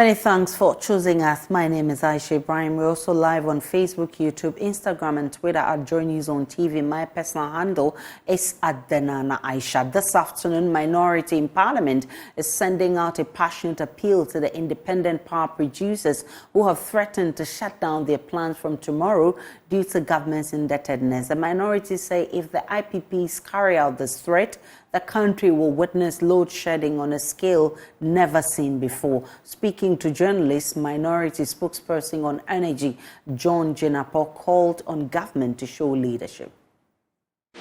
Many thanks for choosing us. My name is Aisha Ibrahim. We're also live on Facebook, YouTube, Instagram, and Twitter at Joy News on TV. My personal handle is @Denana Aisha. This afternoon, minority in Parliament is sending out a passionate appeal to the independent power producers who have threatened to shut down their plants from tomorrow due to government's indebtedness. The minority say if the IPPs carry out this threat, the country will witness load shedding on a scale never seen before. Speaking to journalists, minority spokesperson on energy, John Jinapo, called on government to show leadership.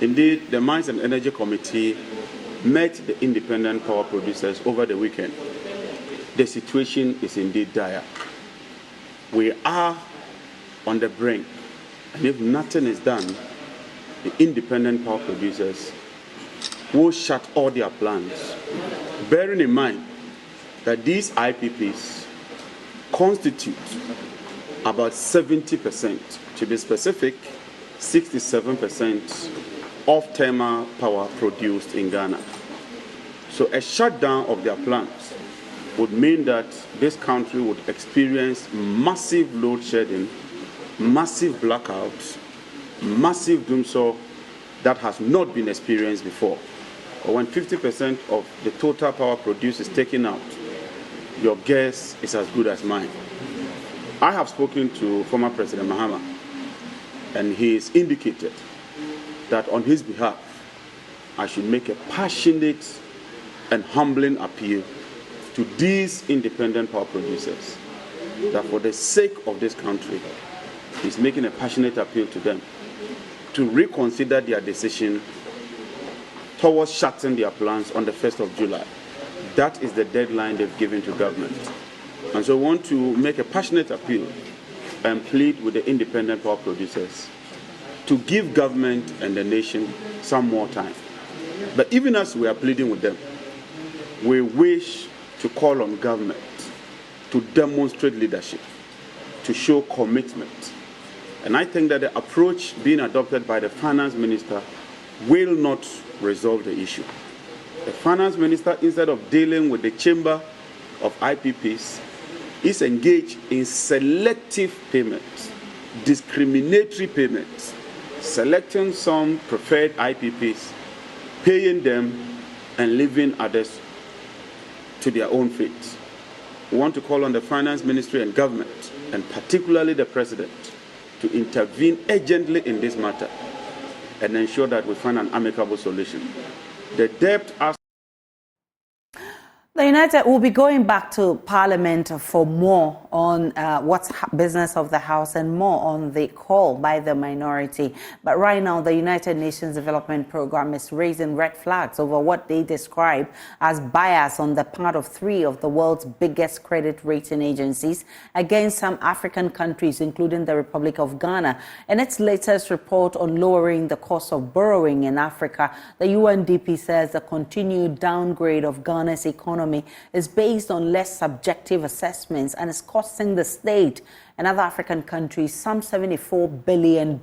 Indeed, the Mines and Energy Committee met the independent power producers over the weekend. The situation is indeed dire. We are on the brink, and if nothing is done, the independent power producers will shut all their plants, bearing in mind that these IPPs constitute about 70%, to be specific, 67% of thermal power produced in Ghana. So a shutdown of their plants would mean that this country would experience massive load shedding, massive blackouts, massive dumsor that has not been experienced before. But when 50% of the total power produced is taken out, your guess is as good as mine. I have spoken to former President Mahama, and he has indicated that on his behalf, I should make a passionate and humbling appeal to these independent power producers, that for the sake of this country, he's making a passionate appeal to them to reconsider their decision towards shutting their plants on the 1st of July. That is the deadline they've given to government. And so I want to make a passionate appeal and plead with the independent power producers to give government and the nation some more time. But even as we are pleading with them, we wish to call on government to demonstrate leadership, to show commitment. And I think that the approach being adopted by the finance minister will not resolve the issue. The finance minister, instead of dealing with the chamber of IPPs, is engaged in selective payments, discriminatory payments, selecting some preferred IPPs, paying them, and leaving others to their own fate. We want to call on the finance ministry and government, and particularly the president, to intervene urgently in this matter and ensure that we find an amicable solution. The debt as The United will be going back to Parliament for more on what's business of the House and more on the call by the minority. But right now, the United Nations Development Program is raising red flags over what they describe as bias on the part of 3 of the world's biggest credit rating agencies against some African countries, including the Republic of Ghana. In its latest report on lowering the cost of borrowing in Africa, the UNDP says the continued downgrade of Ghana's economy is based on less subjective assessments and is costing the state and other African countries some $74 billion.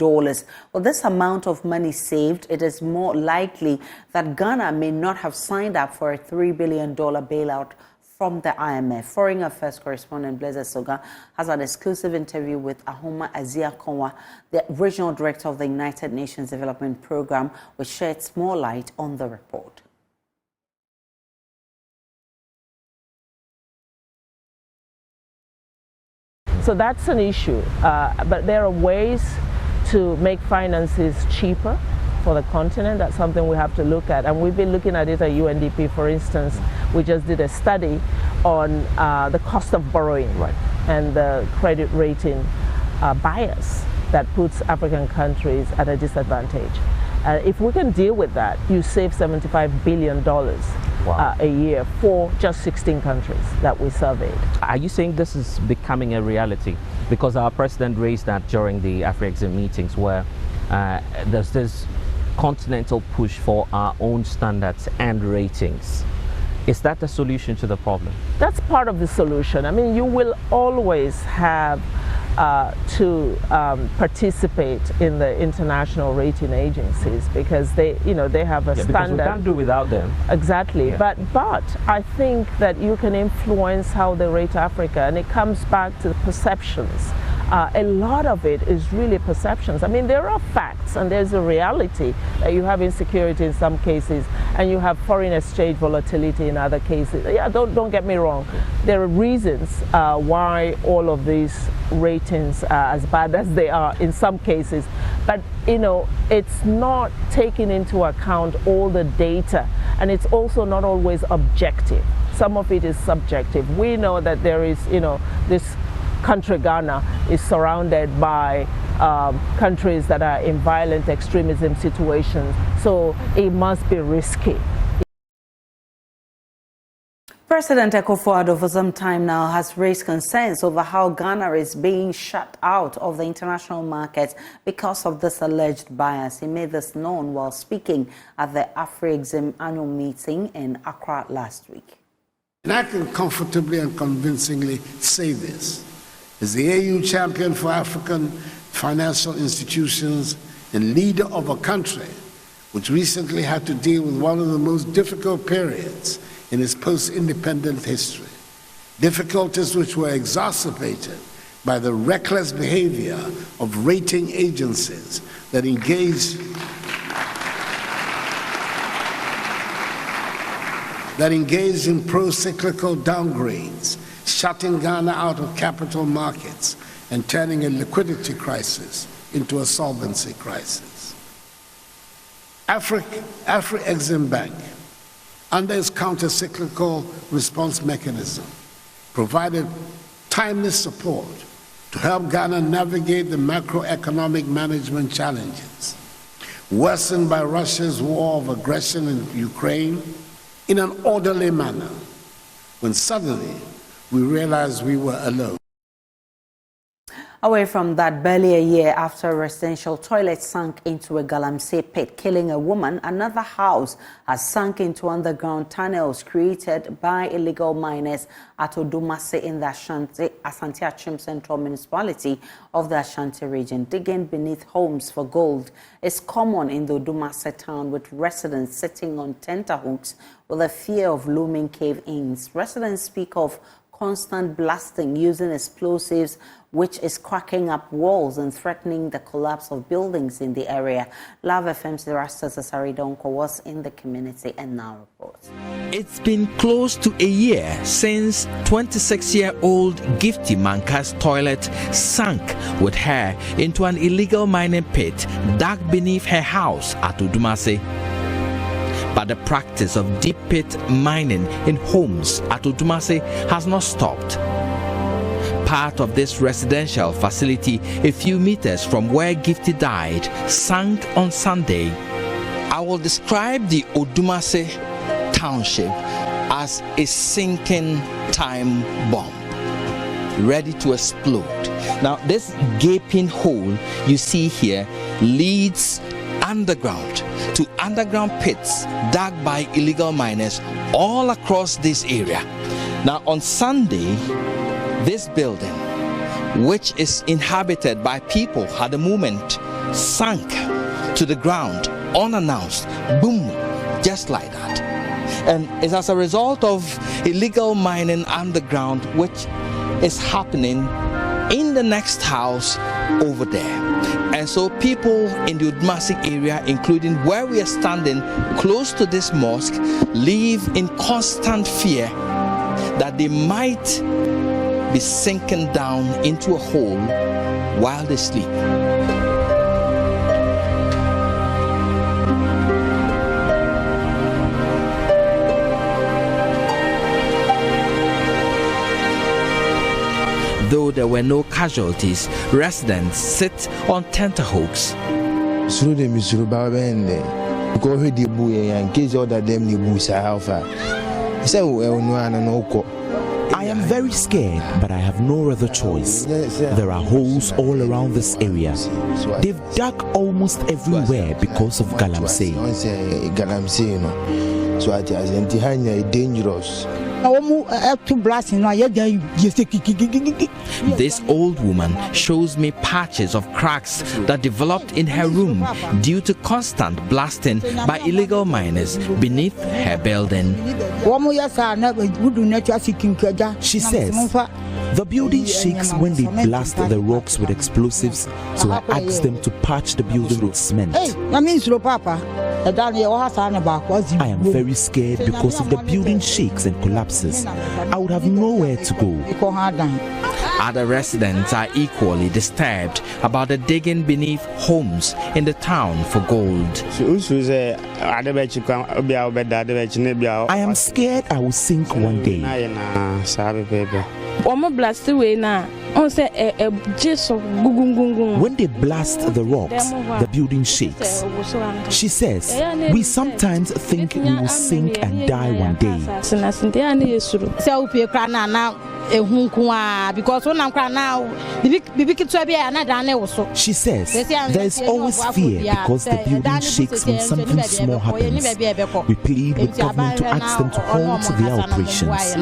With this amount of money saved, it is more likely that Ghana may not have signed up for a $3 billion bailout from the IMF. Foreign Affairs correspondent Blaise Soga has an exclusive interview with Ahoma Azia Konwa, the regional director of the United Nations Development Program, which sheds more light on the report. So that's an issue, but there are ways to make finances cheaper for the continent. That's something we have to look at, and we've been looking at it at UNDP. For instance, we just did a study on the cost of borrowing and the credit rating bias that puts African countries at a disadvantage. If we can deal with that, you save $75 billion a year for just 16 countries that we surveyed. Are you saying this is becoming a reality? Because our president raised that during the AfriExim meetings, where there's this continental push for our own standards and ratings. Is that the solution to the problem? That's part of the solution. I mean, you will always have to participate in the international rating agencies, because they have a standard. Because we can't do without them. Exactly. Yeah. But I think that you can influence how they rate Africa, and it comes back to the perceptions. A lot of it is really perceptions. I mean, there are facts and there's a reality that you have insecurity in some cases and you have foreign exchange volatility in other cases. Yeah, don't get me wrong. There are reasons why all of these ratings are as bad as they are in some cases. But, it's not taking into account all the data, and it's also not always objective. Some of it is subjective. We know that there is, this country, Ghana, is surrounded by countries that are in violent extremism situations, so it must be risky. President Akufo-Addo for some time now has raised concerns over how Ghana is being shut out of the international market because of this alleged bias. He made this known while speaking at the AfriExim annual meeting in Accra last week. And I can comfortably and convincingly say this. As the AU champion for African financial institutions and leader of a country which recently had to deal with one of the most difficult periods in its post-independent history, difficulties which were exacerbated by the reckless behavior of rating agencies that engaged in pro-cyclical downgrades, shutting Ghana out of capital markets and turning a liquidity crisis into a solvency crisis. AfriExim Bank, under its counter-cyclical response mechanism, provided timely support to help Ghana navigate the macroeconomic management challenges worsened by Russia's war of aggression in Ukraine in an orderly manner, when suddenly we realized we were alone. Away from that, barely a year after a residential toilet sank into a galamsey pit, killing a woman, another house has sunk into underground tunnels created by illegal miners at Odumase in the Ashanti Achim Central Municipality of the Ashanti region. Digging beneath homes for gold is common in the Odumase town, with residents sitting on tenterhooks with a fear of looming cave-ins. Residents speak of constant blasting using explosives, which is cracking up walls and threatening the collapse of buildings in the area. Love FM's Rasta Sasaridonko was in the community and now reports. It's been close to a year since 26-year-old Gifty Manka's toilet sank with her into an illegal mining pit dug beneath her house at Odumase. But the practice of deep pit mining in homes at Odumase has not stopped. Part of this residential facility, a few meters from where Gifty died, sank on Sunday. I will describe the Odumase township as a sinking time bomb, ready to explode. Now, this gaping hole you see here leads underground to underground pits dug by illegal miners all across this area. Now, on Sunday, this building, which is inhabited by people at the moment, sank to the ground unannounced. Boom, just like that. And it's as a result of illegal mining underground, which is happening in the next house over there. And so people in the Odumase area, including where we are standing close to this mosque, live in constant fear that they might be sinking down into a hole while they sleep. Though there were no casualties, residents sit on tenterhooks. I am very scared, but I have no other choice. There are holes all around this area. They've dug almost everywhere because of galamsey. So I think it's dangerous. This old woman shows me patches of cracks that developed in her room due to constant blasting by illegal miners beneath her building. She says the building shakes when they blast the rocks with explosives, so I asked them to patch the building with cement. I am very scared because if the building shakes and collapses, I would have nowhere to go. Other residents are equally disturbed about the digging beneath homes in the town for gold. I am scared I will sink one day. When they blast the rocks, the building shakes. She says, we sometimes think we will sink and die one day. She says there is always fear because the building shakes when something small happens. We plead with government to ask them to halt their operations.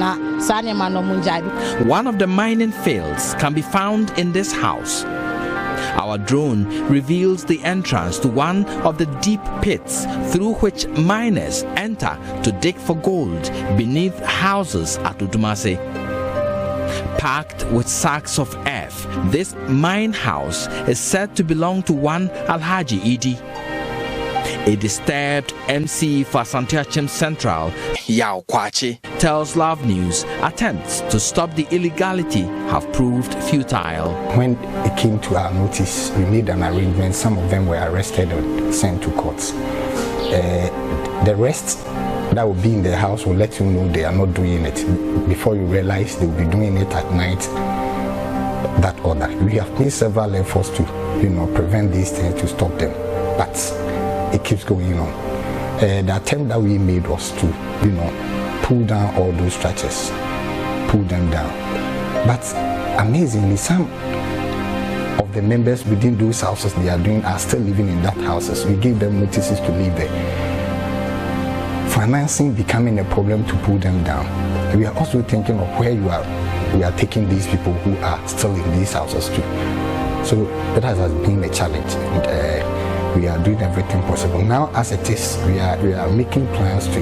One of the mining fields can be found in this house. Our drone reveals the entrance to one of the deep pits through which miners enter to dig for gold beneath houses at Udumase. Packed with sacks of earth, this mine house is said to belong to one Alhaji Idi. A disturbed MC for Ashanti Central, Yao Kwachi, tells Love News attempts to stop the illegality have proved futile. When it came to our notice, we made an arrangement. Some of them were arrested and sent to courts. The rest that will be in the house will let you know they are not doing it. Before you realize they will be doing it at night, that order. We have made several efforts to, prevent these things, to stop them. But it keeps going on. The attempt that we made was to, pull down all those structures, pull them down. But amazingly, some of the members within those houses they are doing are still living in that houses. We gave them notices to leave there. Financing becoming a problem to pull them down. We are also thinking of where we are taking these people who are still in these houses too. So that has been a challenge. And, we are doing everything possible. Now, as it is, we are making plans to,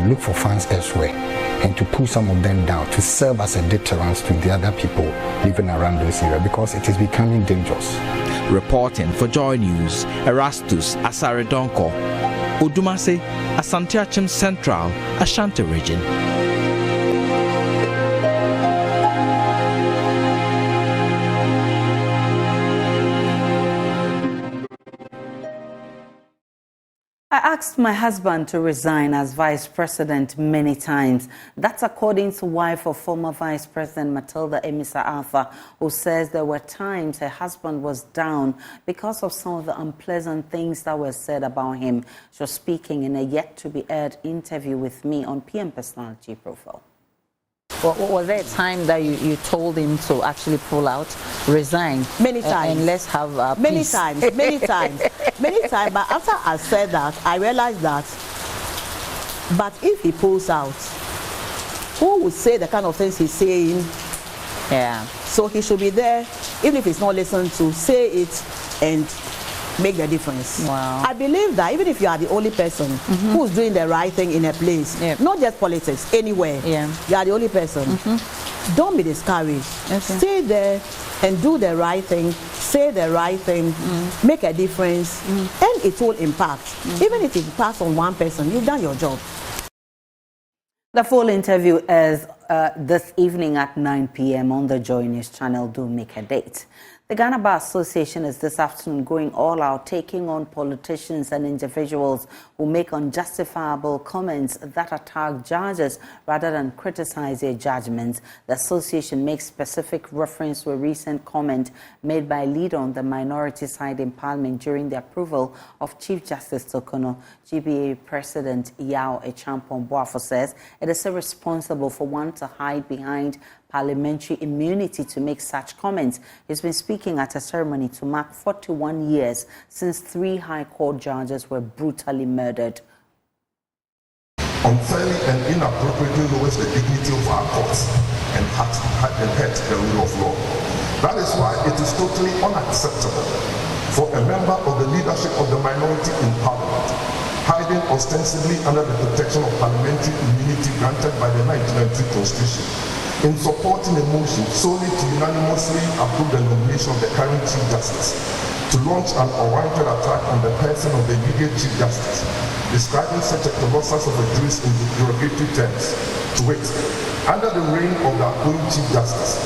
look for funds elsewhere and to pull some of them down to serve as a deterrent to the other people living around those areas because it is becoming dangerous. Reporting for Joy News, Erastus Asaredonko, Udumase, Ashanti Central, Ashanti region. I asked my husband to resign as vice president many times. That's according to wife of former vice president Matilda Arthur, who says there were times her husband was down because of some of the unpleasant things that were said about him. She was speaking in a yet-to-be-aired interview with me on PM Personality Profile. Was there a time that you told him to actually pull out, resign? Many times. And let's have many peace. times. But after I said that, I realized that, but if he pulls out, who would say the kind of things he's saying? Yeah. So he should be there, even if he's not listened to, say it and make the difference. Wow. I believe that even if you are the only person who's doing the right thing in a place, not just politics, anywhere, you are the only person, don't be discouraged. Stay there and do the right thing, say the right thing, make a difference, and it will impact. Even if it impacts on one person, you've done your job. The full interview is this evening at 9 p.m. on the Joy News channel. Do make a date. The Ghana Bar Association is this afternoon going all out, taking on politicians and individuals who make unjustifiable comments that attack judges rather than criticize their judgments. The association makes specific reference to a recent comment made by a leader on the minority side in Parliament during the approval of Chief Justice Tokono. GBA President Yao Echampon Boafo says it is irresponsible for one to hide behind parliamentary immunity to make such comments. He's been speaking at a ceremony to mark 41 years since 3 High Court judges were brutally murdered. unfairly and inappropriately lowers the dignity of our courts and hurt the rule of law. That is why it is totally unacceptable for a member of the leadership of the minority in Parliament, hiding ostensibly under the protection of parliamentary immunity granted by the 1993 Constitution, in supporting a motion solely to unanimously approve the nomination of the current Chief Justice, to launch an unwarranted attack on the person of the immediate Chief Justice, describing such a colossus of a jurist in derogatory terms. To wit, under the reign of the outgoing Chief Justice,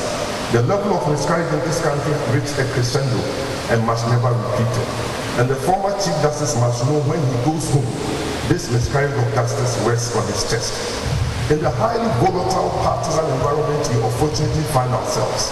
the level of miscarriage in this country reached a crescendo and must never be repeated. And the former Chief Justice must know when he goes home, this miscarriage of justice rests on his chest. In the highly volatile partisan environment we unfortunately find ourselves,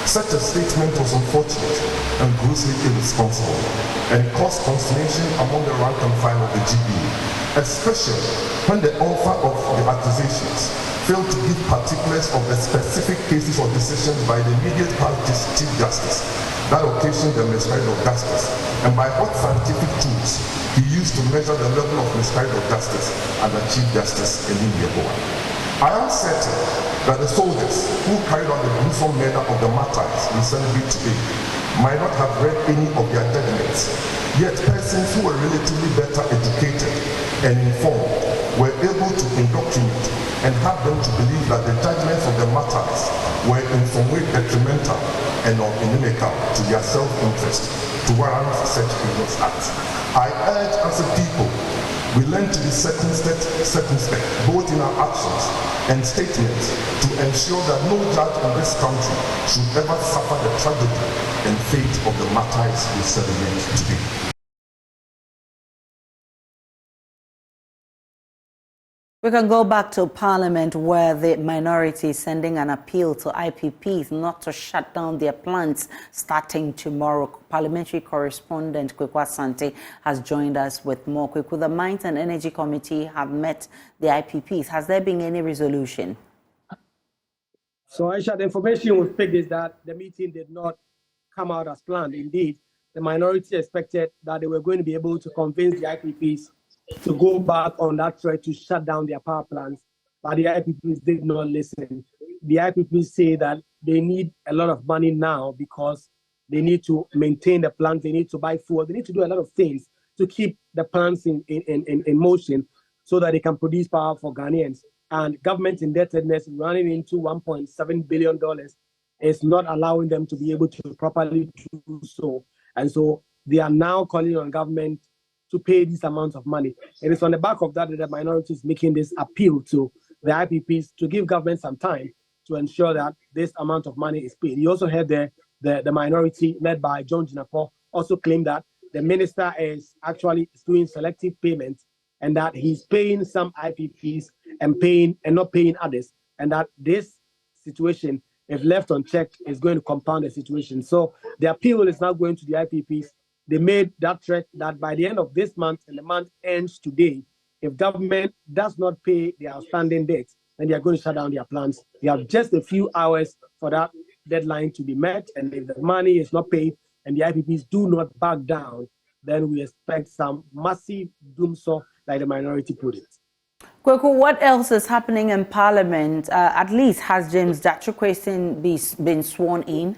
such a statement was unfortunate and grossly irresponsible, and it caused consternation among the rank and file of the GBA, especially when the author of the accusations failed to give particulars of the specific cases or decisions by the immediate party's Chief Justice that occasioned the miscarriage of justice, and by what scientific tools he used to measure the level of miscarriage of justice under Chief Justice Duah. I am certain that the soldiers who carried out the gruesome murder of the martyrs we celebrate today might not have read any of their judgments, yet persons who were relatively better educated and informed were able to indoctrinate and have them to believe that the judgments of the martyrs were in some way detrimental and or inimical to their self-interest to warrant such heinous acts. I urge as a people, we learn to be circumspect both in our actions and statements to ensure that no judge in this country should ever suffer the tragedy and fate of the martyrs we celebrate today. We can go back to Parliament, where the minority is sending an appeal to IPPs not to shut down their plants starting tomorrow. Parliamentary correspondent Kweku Asante has joined us with more. Kweku, the Mines and Energy Committee have met the IPPs. Has there been any resolution? So, Aisha, the information we picked is that the meeting did not come out as planned. Indeed, the minority expected that they were going to be able to convince the IPPs to go back on that threat to shut down their power plants, but the IPPs did not listen. The IPPs say that they need a lot of money now because they need to maintain the plants, they need to buy fuel, they need to do a lot of things to keep the plants in motion so that they can produce power for Ghanaians. And government indebtedness running into $1.7 billion is not allowing them to be able to properly do so. And so they are now calling on government to pay these amounts of money. It is on the back of that the minority is making this appeal to the IPPs to give government some time to ensure that this amount of money is paid. You also heard the minority led by John Jinapor also claim that the minister is actually doing selective payments and that he's paying some IPPs and not paying others, and that this situation, if left unchecked, is going to compound the situation. So the appeal is now going to the IPPs. They made that threat that by the end of this month, and the month ends today, if government does not pay their outstanding debts, then they are going to shut down their plants. They have just a few hours for that deadline to be met, and if the money is not paid and the IPPs do not back down, then we expect some massive dumsor, like the minority put it. Kweku, what else is happening in Parliament? At least has James Dachukwueze been sworn in?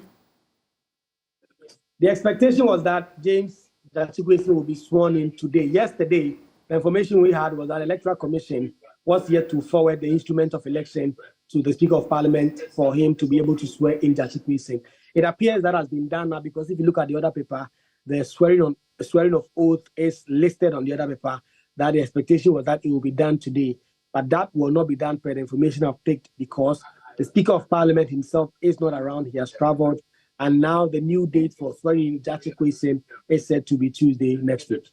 The expectation was that James Dachukwueze will be sworn in today. Yesterday, the information we had was that the Electoral Commission was yet to forward the instrument of election to the Speaker of Parliament for him to be able to swear in Dachukwueze. It appears that has been done now, because if you look at the other paper, the swearing of oath is listed on the other paper, that the expectation was that it will be done today. But that will not be done per the information I've picked, because the Speaker of Parliament himself is not around. He has traveled. And now the new date for swearing in Dachukwueze is set to be Tuesday next week.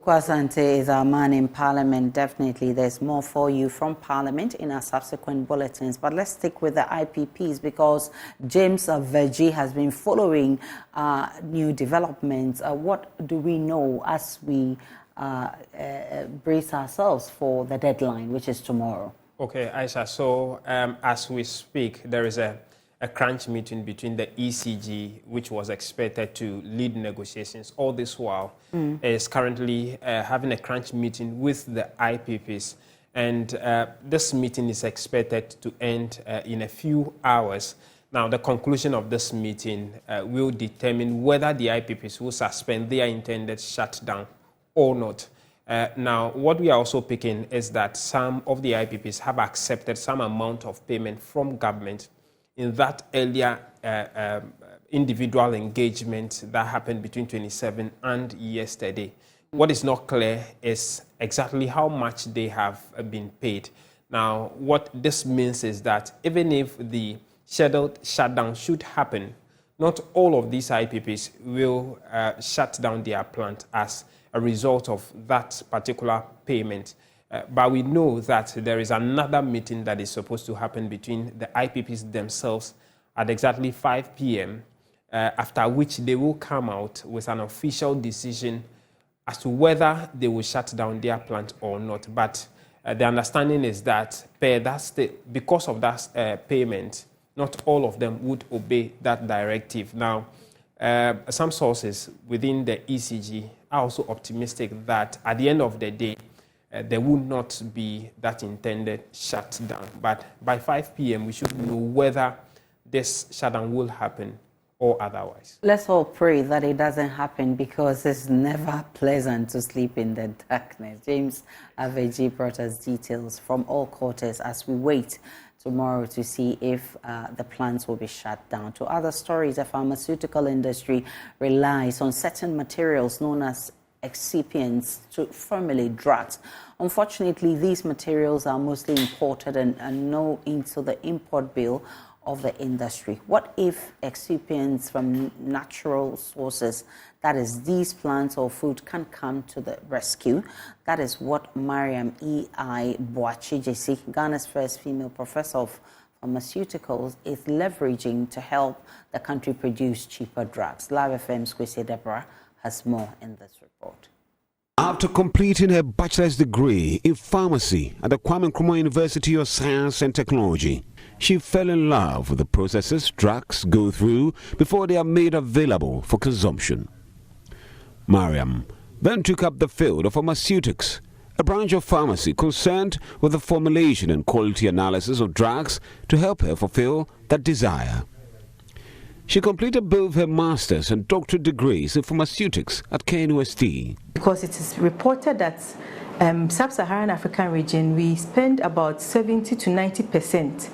Asante is our man in Parliament. Definitely, there's more for you from Parliament in our subsequent bulletins. But let's stick with the IPPs, because James Vergie has been following new developments. What do we know as we brace ourselves for the deadline, which is tomorrow? Okay, Aisha, so as we speak, there is a crunch meeting between the ECG, which was expected to lead negotiations all this while, is currently having a crunch meeting with the IPPs. And this meeting is expected to end in a few hours. Now, the conclusion of this meeting will determine whether the IPPs will suspend their intended shutdown or not. Now, what we are also picking is that some of the IPPs have accepted some amount of payment from government in that earlier individual engagement that happened between 27 and yesterday. What is not clear is exactly how much they have been paid. Now, what this means is that even if the scheduled shutdown should happen, not all of these IPPs will shut down their plant as a result of that particular payment. But we know that there is another meeting that is supposed to happen between the IPPs themselves at exactly 5 p.m., after which they will come out with an official decision as to whether they will shut down their plant or not. But the understanding is that because of that payment, not all of them would obey that directive. Now, some sources within the ECG are also optimistic that at the end of the day, there will not be that intended shutdown. But by 5 p.m., we should know whether this shutdown will happen or otherwise. Let's all pray that it doesn't happen, because it's never pleasant to sleep in the darkness. James Aveji brought us details from all quarters as we wait tomorrow to see if the plants will be shut down. To other stories, the pharmaceutical industry relies on certain materials known as excipients to formulate drugs. Unfortunately, these materials are mostly imported and no into the import bill of the industry. What if excipients from natural sources, that is these plants or food, can come to the rescue? That is what Mariam E.I. Boachijesi, Ghana's first female professor of pharmaceuticals, is leveraging to help the country produce cheaper drugs. Live FM's Kwesi Deborah has more in this report. After completing her bachelor's degree in pharmacy at the Kwame Nkrumah University of Science and Technology, she fell in love with the processes drugs go through before they are made available for consumption. Mariam then took up the field of pharmaceutics, a branch of pharmacy concerned with the formulation and quality analysis of drugs to help her fulfill that desire. She completed both her master's and doctorate degrees in pharmaceutics at KNUST. Because it is reported that sub-Saharan African region, we spend about 70 to 90%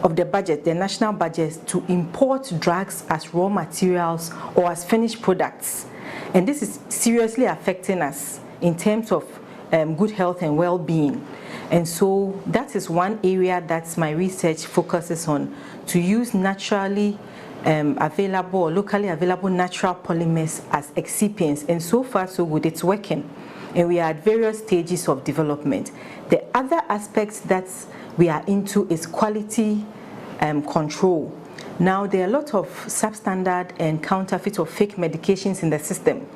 of the budget, the national budget, to import drugs as raw materials or as finished products. And this is seriously affecting us in terms of good health and well-being. And so that is one area that my research focuses on, to use naturally available or locally available natural polymers as excipients. And so far so good, it's working. And we are at various stages of development. The other aspects that we are into is quality control. Now, there are a lot of substandard and counterfeit or fake medications in the system.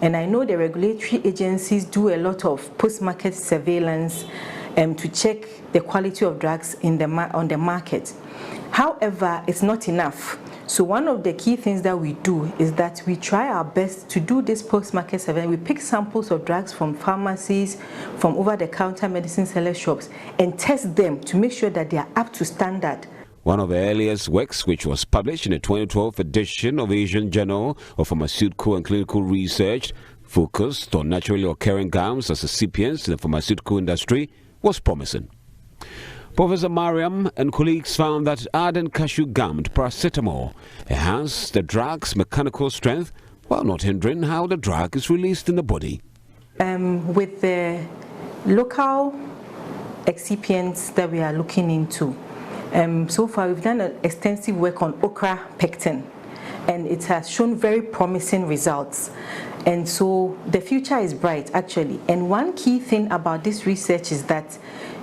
And I know the regulatory agencies do a lot of post-market surveillance to check the quality of drugs on the market. However, it's not enough. So one of the key things that we do is that we try our best to do this post-market surveillance. We pick samples of drugs from pharmacies, from over-the-counter medicine seller shops, and test them to make sure that they are up to standard. One of the earliest works, which was published in the 2012 edition of Asian Journal of Pharmaceutical and Clinical Research, focused on naturally occurring gums as excipients in the pharmaceutical industry, was promising. Professor Mariam and colleagues found that adding cashew gum to paracetamol enhanced the drug's mechanical strength while not hindering how the drug is released in the body. With the local excipients that we are looking into, so far we've done extensive work on okra pectin, and it has shown very promising results. And so the future is bright, actually. And one key thing about this research is that,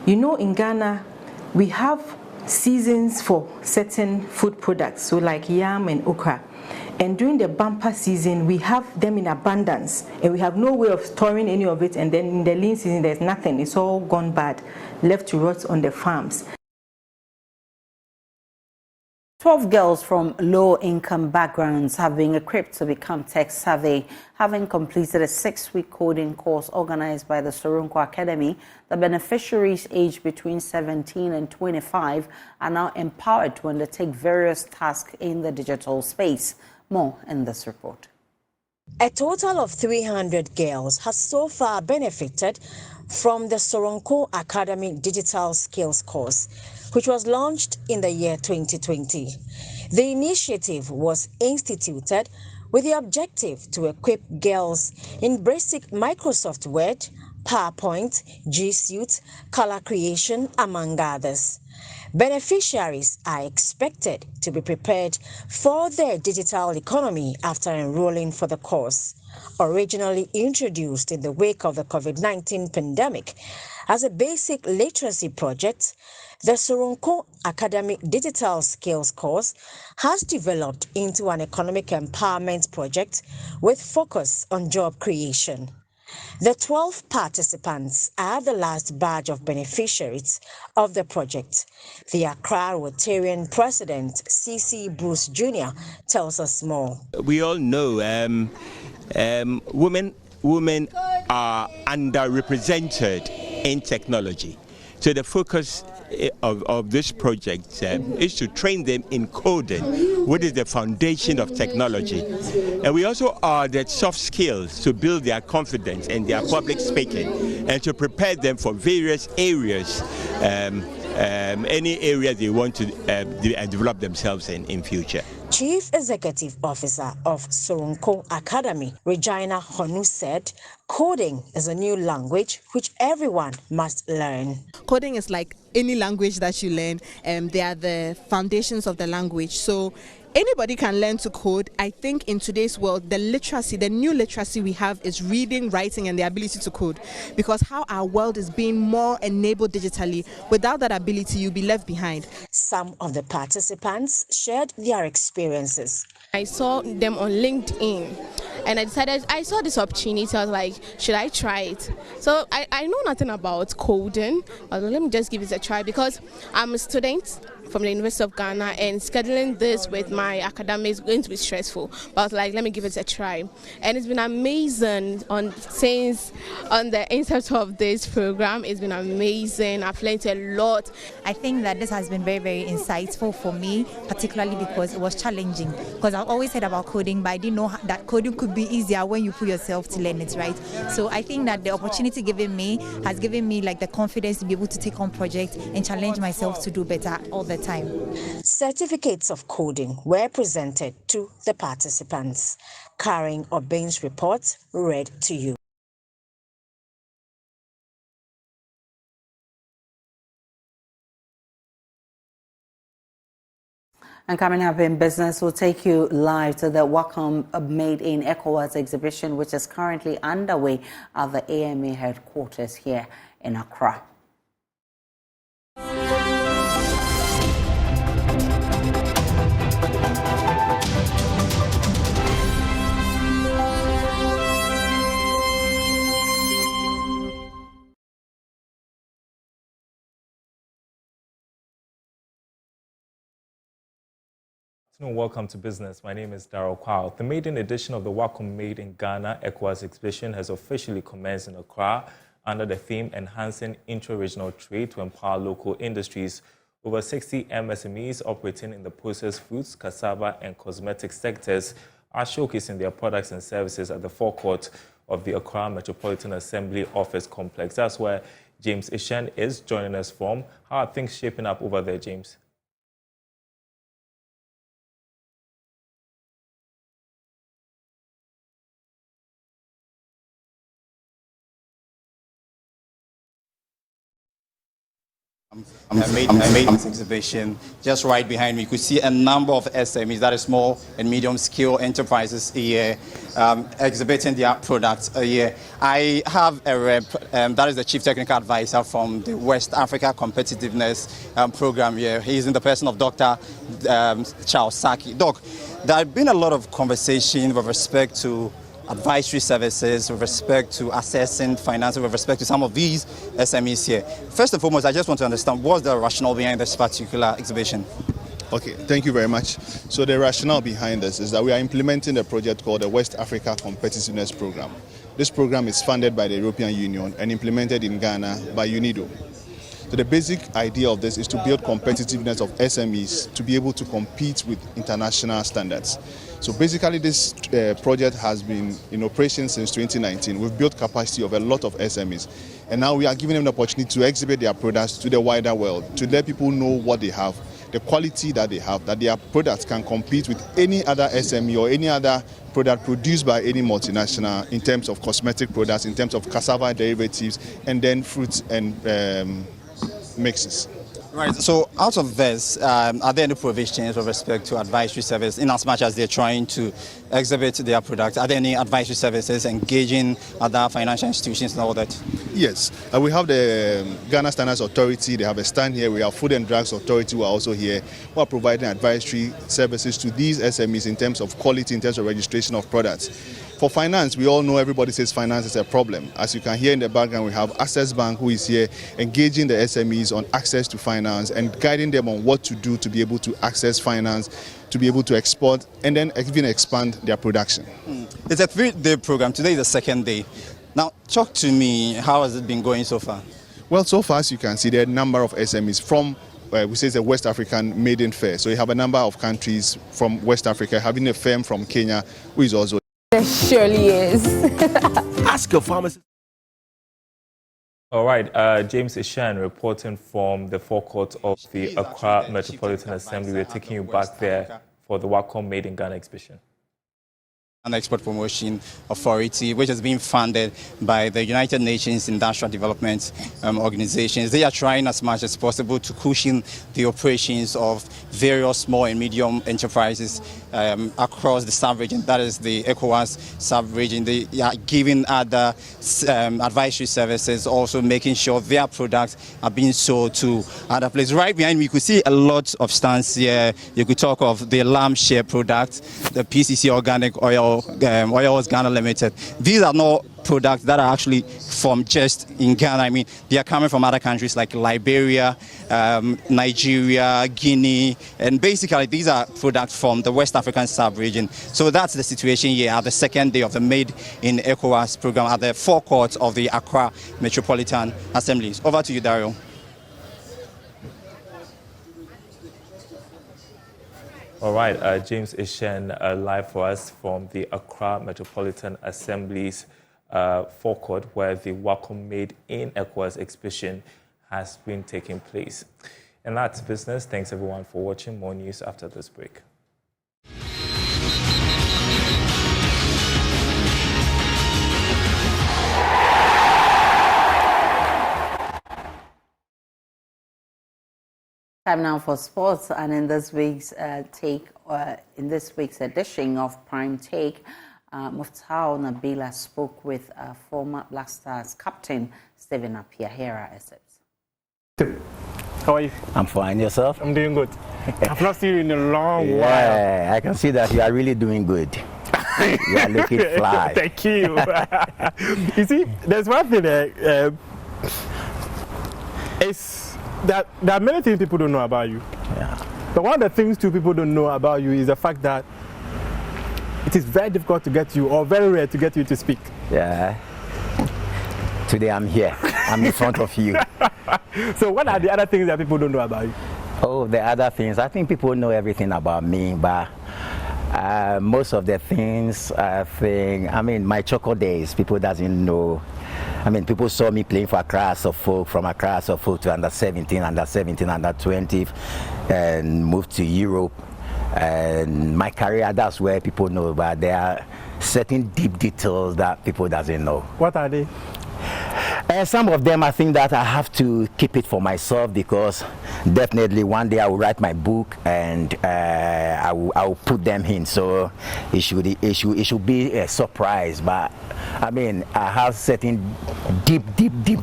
you know, in Ghana, we have seasons for certain food products, so like yam and okra. And during the bumper season, we have them in abundance, and we have no way of storing any of it. And then in the lean season, there's nothing. It's all gone bad, left to rot on the farms. 12 girls from low-income backgrounds have been equipped to become tech-savvy. Having completed a 6-week coding course organized by the Soronko Academy, the beneficiaries aged between 17 and 25 are now empowered to undertake various tasks in the digital space. More in this report. A total of 300 girls have so far benefited from the Soronko Academy Digital Skills course, which was launched in the year 2020. The initiative was instituted with the objective to equip girls in basic Microsoft Word, PowerPoint, G Suite, color creation, among others. Beneficiaries are expected to be prepared for their digital economy after enrolling for the course. Originally introduced in the wake of the COVID-19 pandemic as a basic literacy project, the Soronko Academic Digital Skills course has developed into an economic empowerment project with focus on job creation. The 12 participants are the last batch of beneficiaries of the project. The Accra Rotarian President, C.C. Bruce Jr., tells us more. We all know women are underrepresented in technology. So the focus of this project is to train them in coding, which is the foundation of technology. And we also added soft skills to build their confidence in their public speaking and to prepare them for various areas, any area they want to develop themselves in future. Chief Executive Officer of Soronko Academy, Regina Honu, said coding is a new language which everyone must learn. Coding is like any language that you learn, they are the foundations of the language. So anybody can learn to code. I think in today's world, the new literacy we have is reading, writing, and the ability to code. Because how our world is being more enabled digitally, without that ability, you'll be left behind. Some of the participants shared their experiences. I saw them on LinkedIn and I saw this opportunity. I was like, should I try it? So I know nothing about coding, but let me just give it a try because I'm a student from the University of Ghana and scheduling this with my academics is going to be stressful. But I was like, let me give it a try. And it's been amazing since on the inception of this program. It's been amazing. I've learned a lot. I think that this has been very, very insightful for me, particularly because it was challenging. Because I've always heard about coding, but I didn't know that coding could be easier when you put yourself to learn it, right? So I think that the opportunity given me has given me like the confidence to be able to take on projects and challenge myself to do better all the time. Certificates of coding were presented to the participants. Karen Obain's report read to you. And coming up in business, we'll take you live to the Welcome Made in ECOWAS exhibition, which is currently underway at the AMA headquarters here in Accra. Welcome to business. My name is Darryl Kwao. The maiden edition of the Welcome Made in Ghana ECOWAS exhibition has officially commenced in Accra under the theme Enhancing Intra-Regional Trade to Empower Local Industries. Over 60 MSMEs operating in the processed foods, cassava and cosmetic sectors are showcasing their products and services at the forecourt of the Accra Metropolitan Assembly Office Complex. That's where James Ishan is joining us from. How are things shaping up over there, James? I made this exhibition just right behind me. You could see a number of SMEs, that is small and medium scale enterprises here, exhibiting their products here. I have a rep, that is the Chief Technical Advisor from the West Africa Competitiveness Program here. He's in the person of Dr. Charles Saki. Doc, there have been a lot of conversation with respect to advisory services, with respect to assessing financing, with respect to some of these SMEs here. First and foremost, I just want to understand what's the rationale behind this particular exhibition? Okay, thank you very much. So the rationale behind this is that we are implementing a project called the West Africa Competitiveness Program. This program is funded by the European Union and implemented in Ghana by UNIDO. So the basic idea of this is to build competitiveness of SMEs to be able to compete with international standards. So basically this project has been in operation since 2019. We've built capacity of a lot of SMEs. And now we are giving them the opportunity to exhibit their products to the wider world, to let people know what they have, the quality that they have, that their products can compete with any other SME or any other product produced by any multinational in terms of cosmetic products, in terms of cassava derivatives, and then fruits and mixes. Right. So out of this, are there any provisions with respect to advisory service in as much as they're trying to exhibit their product? Are there any advisory services engaging other financial institutions and all that? Yes. We have the Ghana Standards Authority. They have a stand here. We have Food and Drugs Authority who are also here, who are providing advisory services to these SMEs in terms of quality, in terms of registration of products. For finance, we all know everybody says finance is a problem. As you can hear in the background, we have Access Bank who is here engaging the SMEs on access to finance and guiding them on what to do to be able to access finance, to be able to export and then even expand their production. It's a 3-day program. Today is the second day. Now, talk to me, how has it been going so far? Well, so far, as you can see, there are a number of SMEs from we say it's a West African maiden fair. So you have a number of countries from West Africa, having a firm from Kenya who is also. There surely is. Ask your pharmacist. All right, James Ishan reporting from the forecourt of the Accra Metropolitan Assembly. We're taking you back there for the Wacom Made in Ghana exhibition. An export promotion authority, which has been funded by the United Nations Industrial Development Organizations. They are trying as much as possible to cushion the operations of various small and medium enterprises across the sub-region, that is the ECOWAS sub-region. They are giving other advisory services, also making sure their products are being sold to other places. Right behind me, you could see a lot of stands here. You could talk of the lamb share product, the PCC Organic Oils Ghana Limited. These are not products that are actually from just in Ghana. I mean, they are coming from other countries like Liberia, Nigeria, Guinea, and basically these are products from the West African sub-region. So that's the situation here at the second day of the Made in ECOWAS program at the forecourt of the Accra Metropolitan Assemblies. Over to you, Dario. All right, James Ishen live for us from the Accra Metropolitan Assembly's forecourt where the Wacom Made in ECOWAS exhibition has been taking place. And that's business. Thanks everyone for watching. More news after this break. Time now for sports, and in this week's edition of Prime Take, Muftau Nabila spoke with former Black Stars captain Stephen Appiah. Here are excerpts. How are you? I'm fine. Yourself? I'm doing good. I've not seen you in a long while. Yeah, I can see that you are really doing good. You are looking fly. Thank you. You see, there's one thing there. There are many things people don't know about you. Yeah. But one of the things too people don't know about you is the fact that it is very difficult to get you, or very rare to get you to speak. Yeah. Today I'm here. I'm in front of you. So what are the other things that people don't know about you? Oh, the other things. I think people know everything about me, but most of the things, my Choco days, people doesn't know. I mean, people saw me playing for Accra Suffolk, from Accra Suffolk to under 17, under 20, and moved to Europe. And my career, that's where people know, but there are certain deep details that people doesn't know. What are they? Some of them, I think that I have to keep it for myself, because definitely one day I will write my book and I will put them in. So it should be a surprise. But I mean, I have certain deep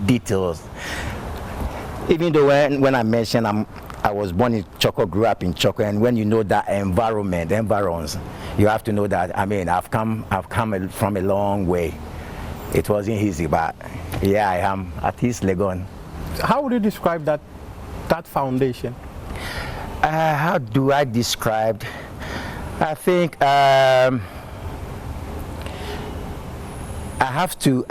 details. Even though when I mentioned I was born in Choco, grew up in Choco, and when you know that environs, you have to know that. I mean, I've come from a long way. It wasn't easy, but yeah, I am at East Legon. How would you describe that foundation? How do I describe? I think I have to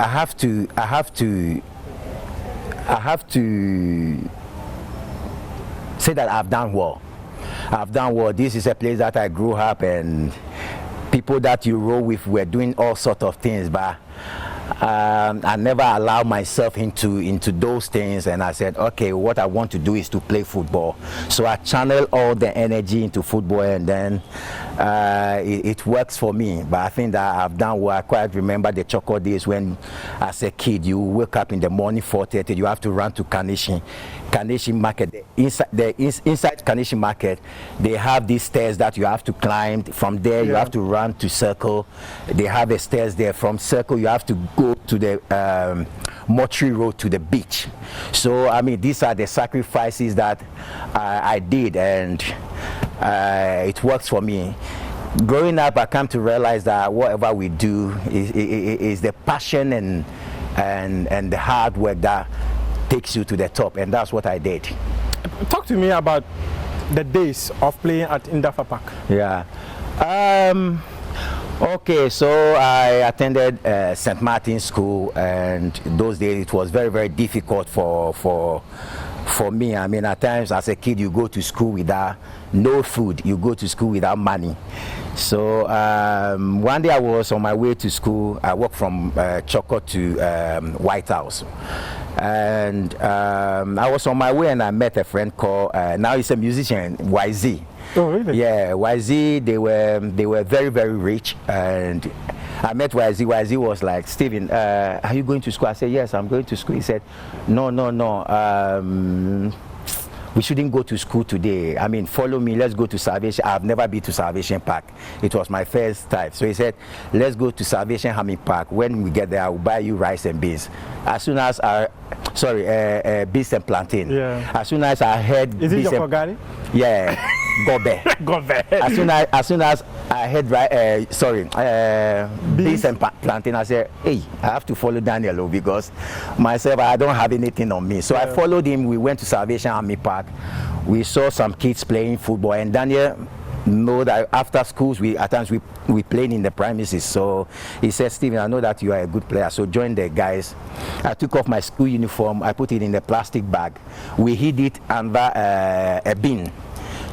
say that I've done well. I've done well. This is a place that I grew up, and people that you roll with were doing all sorts of things, but I never allowed myself into those things, and I said, okay, what I want to do is to play football. So I channel all the energy into football, and then it works for me. But I think that I've done well. I quite remember the chocolate days when, as a kid, you wake up in the morning 4:30, you have to run to Carnation Market. Inside Carnation Market, they have these stairs that you have to climb. From there, you have to run to Circle. They have a stairs there. From Circle, you have to go to the Mortuary Road to the beach. So, I mean, these are the sacrifices that I did, and it works for me. Growing up, I come to realize that whatever we do is the passion and the hard work that takes you to the top, and that's what I did. Talk to me about the days of playing at Indafa Park. Yeah. Okay, so I attended St. Martin's School, and those days it was very, very difficult for me. I mean, at times as a kid, you go to school without no food, you go to school without money. So one day I was on my way to school. I walked from Choco to White House, and I was on my way, and I met a friend called, now he's a musician, YZ. Oh, really? Yeah, YZ, they were very, very rich, and I met YZ. YZ was like, Stephen, are you going to school? I said, yes, I'm going to school. He said, no, we shouldn't go to school today. I mean, follow me, let's go to Salvation. I've never been to Salvation Park. It was my first time. So he said, let's go to Salvation Hamming Park. When we get there, I will buy you rice and beans. As soon as beans and plantain. Yeah. As soon as I heard Is it your Kogari? Yeah. Gobe. As soon as I heard beans and plantain, I said, hey, I have to follow Daniel because myself, I don't have anything on me. So I followed him. We went to Salvation Army Park. We saw some kids playing football, and Daniel know that after schools at times we played in the premises. So he said, Stephen, I know that you are a good player, so join the guys. I took off my school uniform, I put it in the plastic bag. We hid it under a bin.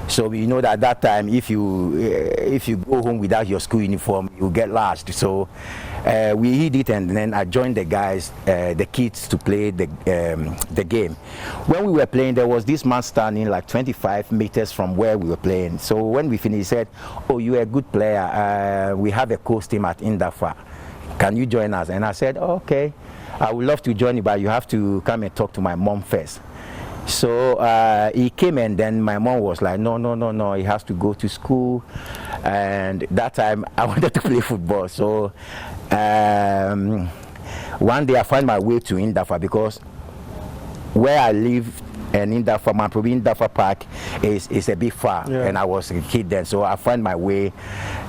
So you know that at that time, if you go home without your school uniform, you get lost. So we hid it, and then I joined the guys, the kids, to play the game. When we were playing, there was this man standing like 25 meters from where we were playing. So when we finished, he said, oh, you're a good player. We have a coach team at Indafa. Can you join us? And I said, oh, okay, I would love to join you, but you have to come and talk to my mom first. So he came, and then my mom was like, no, he has to go to school. And that time I wanted to play football. So one day I found my way to Indafa, because where I live and Indafa Park is a bit far, and I was a kid then, so I found my way,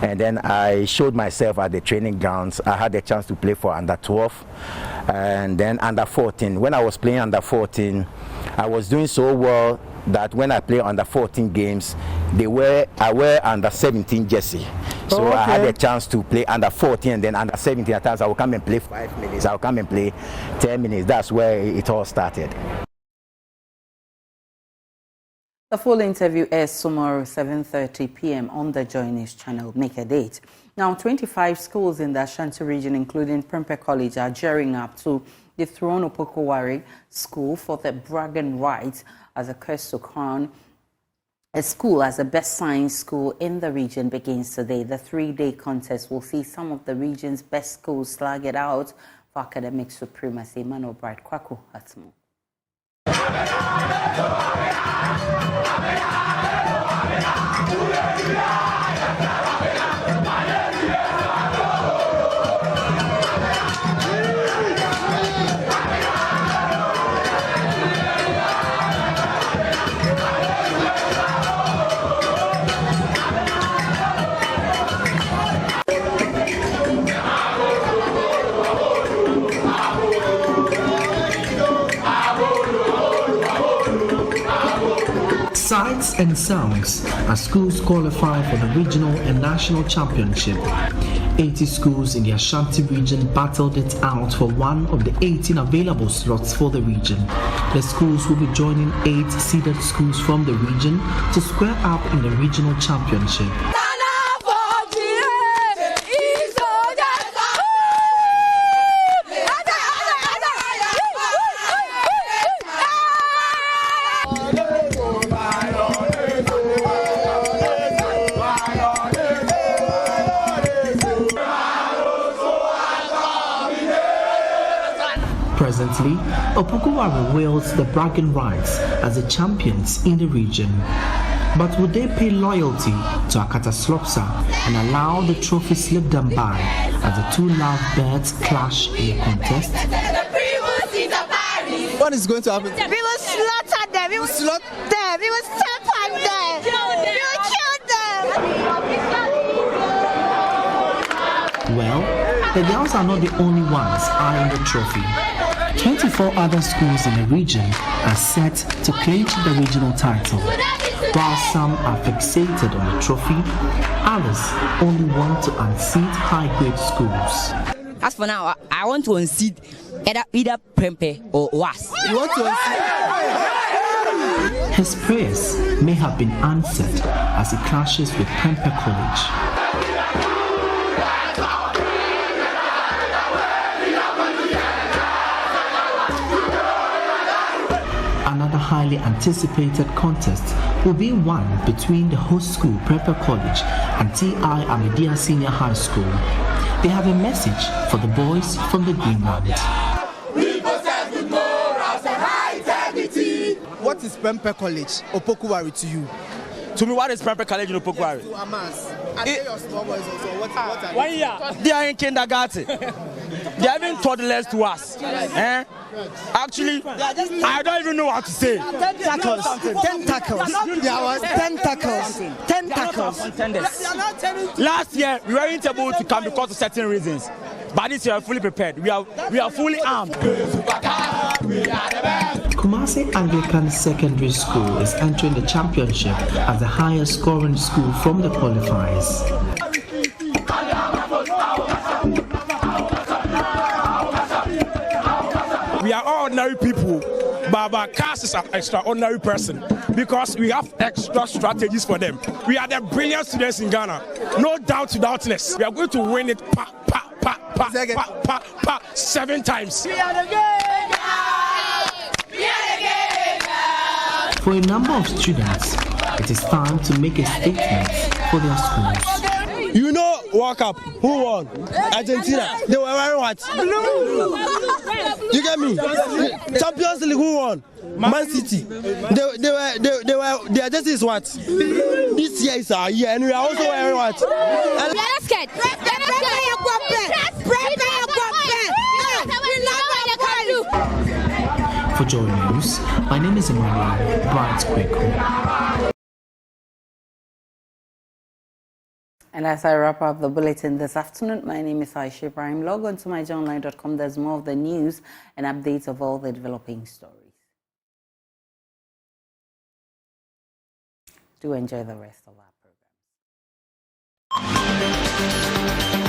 and then I showed myself at the training grounds. I had a chance to play for under 12 and then under 14. When I was playing under 14, I was doing so well that when I play under 14 games, I wear under 17 jersey. So I had a chance to play under 14, and then under 17 at times I will come and play 5 minutes, I will come and play 10 minutes. That's where it all started. The full interview airs tomorrow, 7:30 p.m. on the Joy News channel. Make a date. Now, 25 schools in the Ashanti region, including Prempeh College, are gearing up to dethrone Opokowari School for the bragging rights as a quest to crown a school as the best science school in the region begins today. The 3-day contest will see some of the region's best schools slug it out for academic supremacy. Emmanuel Bright Kwaku has more. Science and songs as schools qualify for the regional and national championship. 80 schools in the Ashanti region battled it out for one of the 18 available slots for the region. The schools will be joining 8 seeded schools from the region to square up in the regional championship. Presently, Opokuwari wields the bragging rights as the champions in the region. But would they pay loyalty to Akata Slopsa and allow the trophy slip them by as the two lovebirds clash in a contest? What is going to happen? We will slaughter them. We will slaughter them. We will stamp on them. We will kill them. Well, the girls are not the only ones eyeing the trophy. 24 other schools in the region are set to clinch the regional title. While some are fixated on the trophy, others only want to unseat high-grade schools. As for now, I want to unseat either Prempe or Was. You want to unseat? His prayers may have been answered as he clashes with Prempe College. Another highly anticipated contest will be one between the host school Prepper College and T.I. Amidia Senior High School. They have a message for the boys from the Greenland. We possess good morals and high integrity. What is Prepper College, Opokuwari, to you? To me, what is Prepper College in Opokuwari? To Amas. Are they your small boys also? What are 1 year. They are in kindergarten. They haven't taught less to us. Eh? Actually, I don't even know what to say. Tentacles. There was tentacles. Last year, we weren't able to come because of certain reasons. But this year, we are fully prepared. We are fully armed. Kumasi Anglican Secondary School is entering the championship as the highest scoring school from the qualifiers. We are all ordinary people, but our cast is an extraordinary person because we have extra strategies for them. We are the brilliant students in Ghana, no doubt to doubtless. We are going to win it 7 times. For a number of students, it is time to make a statement for their schools. You know, World Cup, who won? Argentina. They were wearing what? Blue. You get me? Champions League, who won? Man City. Their jersey is what? This year is our year, and we are also wearing what? We are not scared. For Joy News, my name is Emmanuel Bright Kweko. And as I wrap up the bulletin this afternoon, my name is Aisha Ibrahim. Log on to myjournline.com. There's more of the news and updates of all the developing stories. Do enjoy the rest of our program.